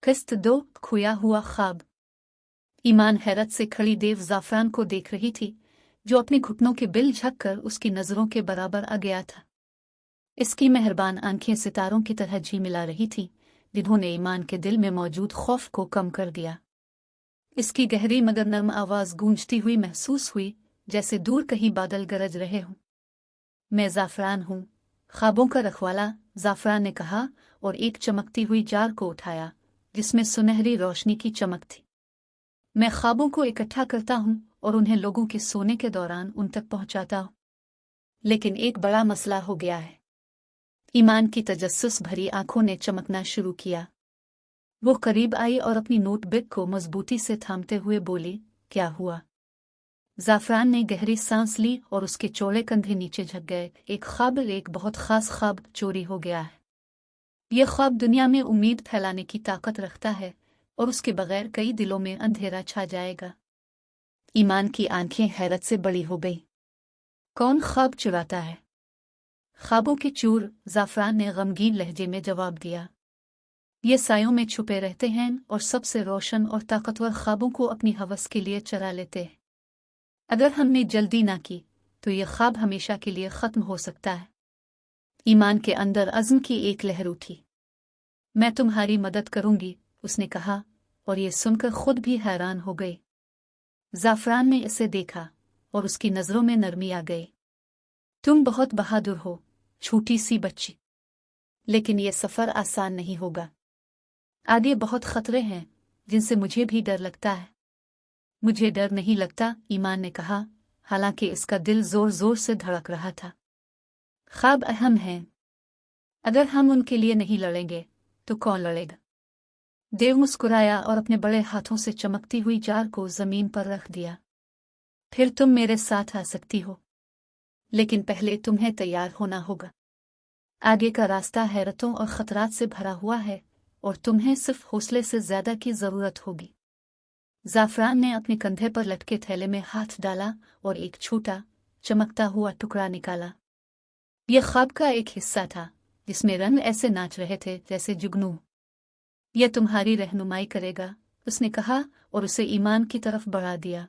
किस्त 2 खोया हुआ ख्वाब। ईमान हैरत से खड़ी देव ज़ाफ़रान को देख रही थी, जो अपने घुटनों के बिल झककर उसकी नज़रों के बराबर आ गया था। इसकी मेहरबान आंखें सितारों की तरह झिलमिला रही थीं, जिन्होंने ईमान के दिल में मौजूद खौफ को कम कर दिया। इसकी गहरी मगर नर्म आवाज़ गूंजती हुई महसूस हुई, जैसे दूर कहीं बादल गरज रहे हों। मैं ज़ाफ़रान हूँ, ख्वाबों का रखवाला, ज़ाफ़रान ने कहा और एक चमकती हुई जार को उठाया, जिसमें सुनहरी रोशनी की चमक थी। मैं ख्वाबों को इकट्ठा करता हूँ और उन्हें लोगों के सोने के दौरान उन तक पहुँचाता हूँ। लेकिन एक बड़ा मसला हो गया है। ईमान की तजस्सुस भरी आंखों ने चमकना शुरू किया। वो करीब आई और अपनी नोटबुक को मजबूती से थामते हुए बोली, क्या हुआ? ज़ाफ़रान ने गहरी सांस ली और उसके चौड़े कंधे नीचे झुक गए। एक बहुत खास ख्वाब चोरी हो गया है। यह ख्वाब दुनिया में उम्मीद फैलाने की ताकत रखता है और उसके बगैर कई दिलों में अंधेरा छा जाएगा। ईमान की आंखें हैरत से बड़ी हो गई। कौन ख्वाब चुराता है? ख्वाबों के चूर, ज़ाफ़रान ने गमगीन लहजे में जवाब दिया। ये सायों में छुपे रहते हैं और सबसे रोशन और ताकतवर ख्वाबों को अपनी हवस के लिए चरा लेते हैं। अगर हमने जल्दी ना की तो ये ख्वाब हमेशा के लिए ख़त्म हो सकता है। ईमान के अंदर अज़्म की एक लहर उठी। मैं तुम्हारी मदद करूंगी, उसने कहा, और ये सुनकर खुद भी हैरान हो गई। ज़ाफ़रान ने इसे देखा और उसकी नज़रों में नरमी आ गई। तुम बहुत बहादुर हो, छोटी सी बच्ची, लेकिन यह सफ़र आसान नहीं होगा। आगे बहुत खतरे हैं जिनसे मुझे भी डर लगता है। मुझे डर नहीं लगता, ईमान ने कहा, हालांकि इसका दिल जोर जोर से धड़क रहा था। ख्वाब अहम हैं। अगर हम उनके लिए नहीं लड़ेंगे तो कौन लड़ेगा? देव मुस्कुराया और अपने बड़े हाथों से चमकती हुई जार को जमीन पर रख दिया। फिर तुम मेरे साथ आ सकती हो, लेकिन पहले तुम्हें तैयार होना होगा। आगे का रास्ता हैरतों और खतरात से भरा हुआ है और तुम्हें सिर्फ हौसले से ज्यादा की जरूरत होगी। ज़ाफ़रान ने अपने कंधे पर लटके थैले में हाथ डाला और एक छोटा, चमकता हुआ टुकड़ा निकाला। यह ख्वाब का एक हिस्सा था, जिसमें रंग ऐसे नाच रहे थे जैसे जुगनू। यह तुम्हारी रहनुमाई करेगा, उसने कहा और उसे ईमान की तरफ बढ़ा दिया।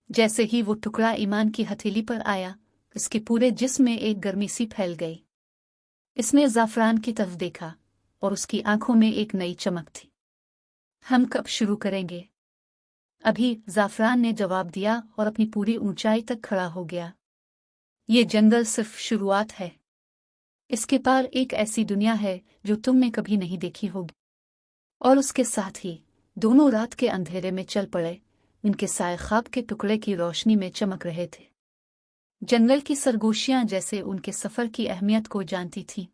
जैसे ही वो टुकड़ा ईमान की हथेली पर आया, उसके पूरे जिस्म में एक गर्मी सी फैल गई। इसने ज़ाफ़रान की तरफ देखा और उसकी आंखों में एक नई चमक थी। हम कब शुरू करेंगे? अभी, ज़ाफ़रान ने जवाब दिया और अपनी पूरी ऊंचाई तक खड़ा हो गया। ये जंगल सिर्फ शुरुआत है। इसके पार एक ऐसी दुनिया है जो तुमने कभी नहीं देखी होगी। और उसके साथ ही दोनों रात के अंधेरे में चल पड़े। उनके साए ख्वाब के टुकड़े की रोशनी में चमक रहे थे। जंगल की सरगोशियां जैसे उनके सफ़र की अहमियत को जानती थीं।